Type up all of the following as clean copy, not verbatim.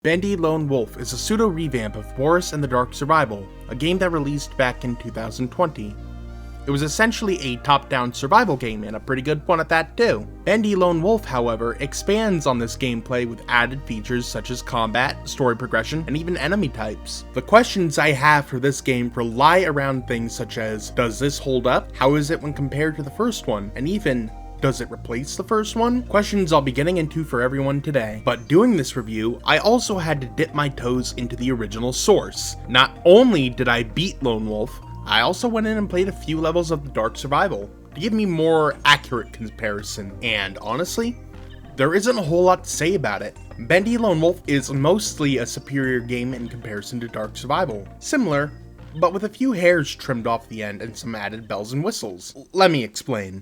Bendy Lone Wolf is a pseudo-revamp of Boris and the Dark Survival, a game that released back in 2020. It was essentially a top-down survival game, and a pretty good one at that too. Bendy Lone Wolf, however, expands on this gameplay with added features such as combat, story progression, and even enemy types. The questions I have for this game rely around things such as, does this hold up? How is it when compared to the first one? And even, does it replace the first one? Questions I'll be getting into for everyone today. But doing this review, I also had to dip my toes into the original source. Not only did I beat Lone Wolf, I also went in and played a few levels of the Dark Survival to give me more accurate comparison. And honestly, there isn't a whole lot to say about it. Bendy Lone Wolf is mostly a superior game in comparison to Dark Survival. Similar, but with a few hairs trimmed off the end and some added bells and whistles. Let me explain.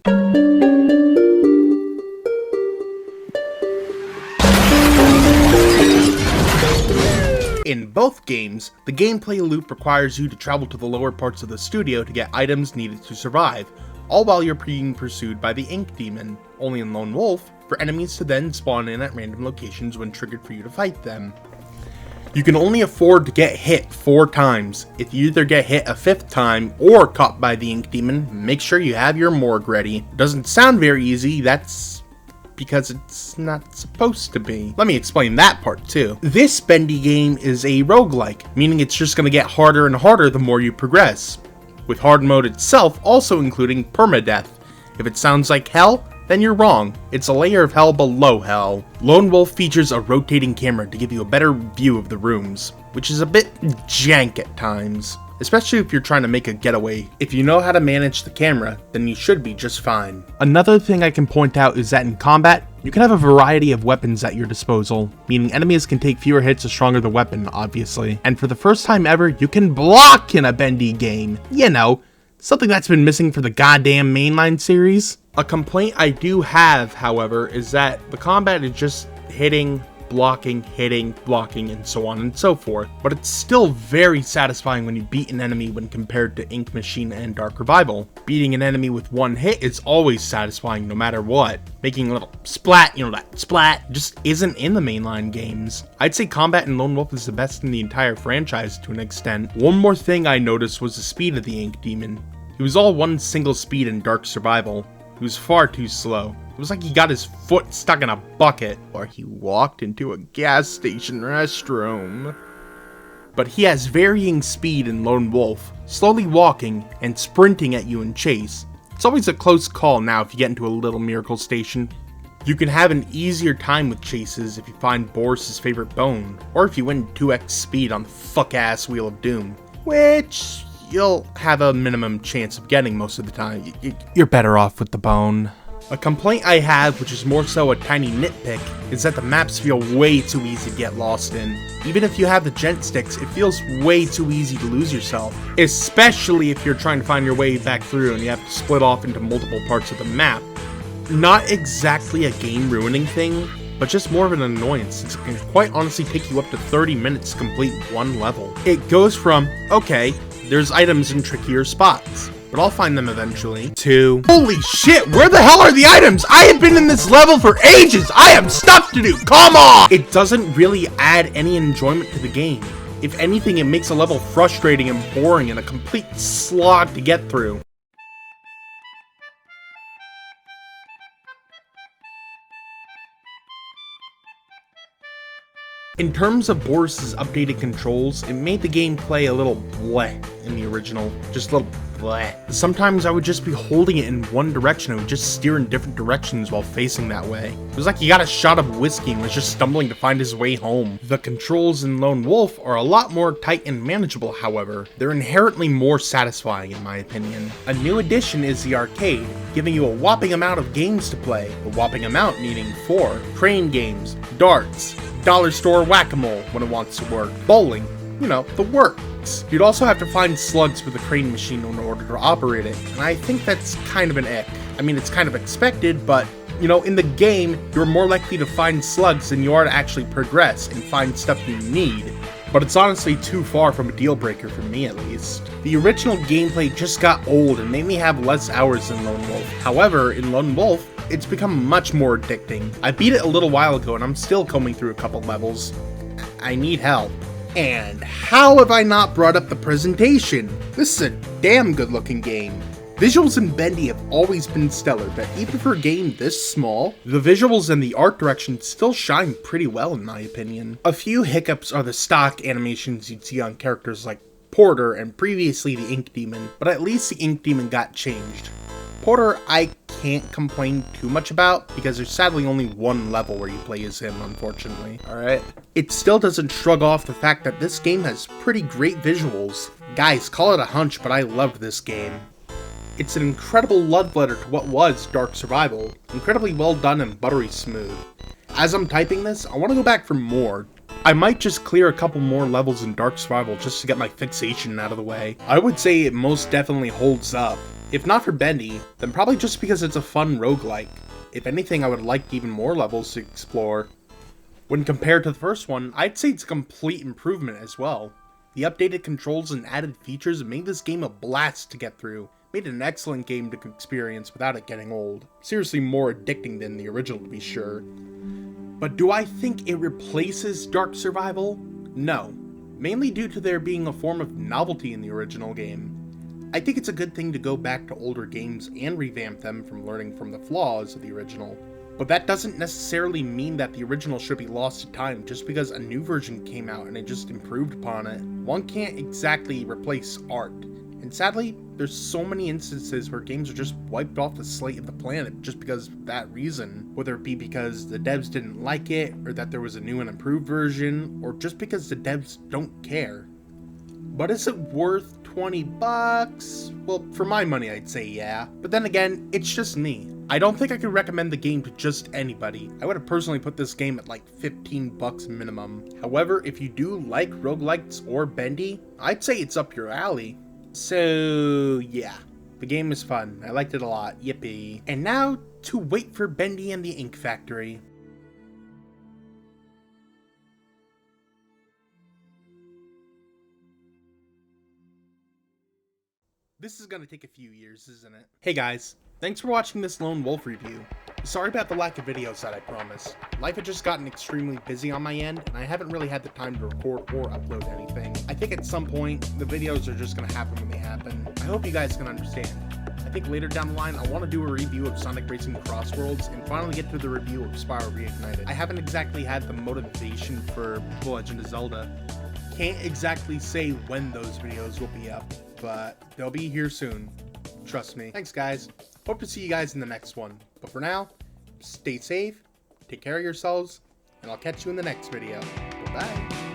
In both games, the gameplay loop requires you to travel to the lower parts of the studio to get items needed to survive, all while you're being pursued by the Ink Demon, only in Lone Wolf, for enemies to then spawn in at random locations when triggered for you to fight them. You can only afford to get hit 4 times. If you either get hit a 5th time or caught by the Ink Demon, make sure you have your morgue ready. Doesn't sound very easy, that's because it's not supposed to be. Let me explain that part too. This Bendy game is a roguelike, meaning it's just gonna get harder and harder the more you progress, with hard mode itself also including permadeath. If it sounds like hell, then you're wrong. It's a layer of hell below hell. Lone Wolf features a rotating camera to give you a better view of the rooms, which is a bit jank at times, especially if you're trying to make a getaway. If you know how to manage the camera, then you should be just fine. Another thing I can point out is that in combat, you can have a variety of weapons at your disposal, meaning enemies can take fewer hits the stronger the weapon, obviously. And for the first time ever, you can block in a Bendy game. You know, something that's been missing for the goddamn mainline series. A complaint I do have, however, is that the combat is just hitting, blocking, and so on and so forth. But it's still very satisfying when you beat an enemy when compared to Ink Machine and Dark Revival. Beating an enemy with one hit is always satisfying no matter what. Making a little splat, that splat, just isn't in the mainline games. I'd say combat in Lone Wolf is the best in the entire franchise to an extent. One more thing I noticed was the speed of the Ink Demon. He was all one single speed in Dark Survival. He was far too slow. It was like he got his foot stuck in a bucket, or he walked into a gas station restroom. But he has varying speed in Lone Wolf, slowly walking and sprinting at you in chase. It's always a close call now if you get into a little miracle station. You can have an easier time with chases if you find Boris's favorite bone, or if you win 2x speed on the fuck-ass Wheel of Doom, which you'll have a minimum chance of getting most of the time. You're better off with the bone. A complaint I have, which is more so a tiny nitpick, is that the maps feel way too easy to get lost in. Even if you have the gent sticks, it feels way too easy to lose yourself, especially if you're trying to find your way back through and you have to split off into multiple parts of the map. Not exactly a game-ruining thing, but just more of an annoyance, since it can quite honestly take you up to 30 minutes to complete one level. It goes from, okay, there's items in trickier spots, but I'll find them eventually, to, holy shit, where the hell are the items? I have been in this level for ages! I have stuff to do, come on! It doesn't really add any enjoyment to the game. If anything, it makes a level frustrating and boring and a complete slog to get through. In terms of Boris's updated controls, it made the gameplay a little bleh in the original, just a little bleh. Sometimes I would just be holding it in one direction and would just steer in different directions while facing that way. It was like he got a shot of whiskey and was just stumbling to find his way home. The controls in Lone Wolf are a lot more tight and manageable, however. They're inherently more satisfying in my opinion. A new addition is the arcade, giving you a whopping amount of games to play. A whopping amount meaning 4. Crane games, darts, dollar store whack-a-mole when it wants to work, bowling, the works. You'd also have to find slugs for the crane machine in order to operate it, and I think that's kind of an ick. I mean, it's kind of expected, but, in the game, you're more likely to find slugs than you are to actually progress and find stuff you need. But it's honestly too far from a deal breaker for me at least. The original gameplay just got old and made me have less hours than Lone Wolf. However, in Lone Wolf, it's become much more addicting. I beat it a little while ago and I'm still combing through a couple levels. I need help. And how have I not brought up the presentation? This is a damn good looking game. Visuals in Bendy have always been stellar, but even for a game this small, the visuals and the art direction still shine pretty well in my opinion. A few hiccups are the stock animations you'd see on characters like Porter and previously the Ink Demon, but at least the Ink Demon got changed. Porter I can't complain too much about, because there's sadly only one level where you play as him, unfortunately. Alright? It still doesn't shrug off the fact that this game has pretty great visuals. Guys, call it a hunch, but I loved this game. It's an incredible love letter to what was Dark Survival, incredibly well done and buttery smooth. As I'm typing this, I want to go back for more. I might just clear a couple more levels in Dark Survival just to get my fixation out of the way. I would say it most definitely holds up. If not for Bendy, then probably just because it's a fun roguelike. If anything, I would like even more levels to explore. When compared to the first one, I'd say it's a complete improvement as well. The updated controls and added features made this game a blast to get through. Made it an excellent game to experience without it getting old. Seriously more addicting than the original to be sure. But do I think it replaces Dark Survival? No. Mainly due to there being a form of novelty in the original game. I think it's a good thing to go back to older games and revamp them from learning from the flaws of the original. But that doesn't necessarily mean that the original should be lost to time just because a new version came out and it just improved upon it. One can't exactly replace art. And sadly, there's so many instances where games are just wiped off the slate of the planet just because of that reason. Whether it be because the devs didn't like it, or that there was a new and improved version, or just because the devs don't care. But is it worth 20 bucks? Well, for my money I'd say yeah. But then again, it's just me. I don't think I could recommend the game to just anybody. I would have personally put this game at like 15 bucks minimum. However, if you do like roguelikes or Bendy, I'd say it's up your alley. So, yeah, the game is fun. I liked it a lot. Yippee. And now, to wait for Bendy and the Ink Factory. This is gonna take a few years, isn't it? Hey guys, thanks for watching this Lone Wolf review. Sorry about the lack of videos that I promised. Life had just gotten extremely busy on my end, and I haven't really had the time to record or upload anything. I think at some point, the videos are just gonna happen when they happen. I hope you guys can understand. I think later down the line, I want to do a review of Sonic Racing Crossworlds and finally get to the review of Spyro Reignited. I haven't exactly had the motivation for The Legend of Zelda. Can't exactly say when those videos will be up, but they'll be here soon. Trust me. Thanks guys. Hope to see you guys in the next one. But for now, stay safe, take care of yourselves, and I'll catch you in the next video. Bye-bye.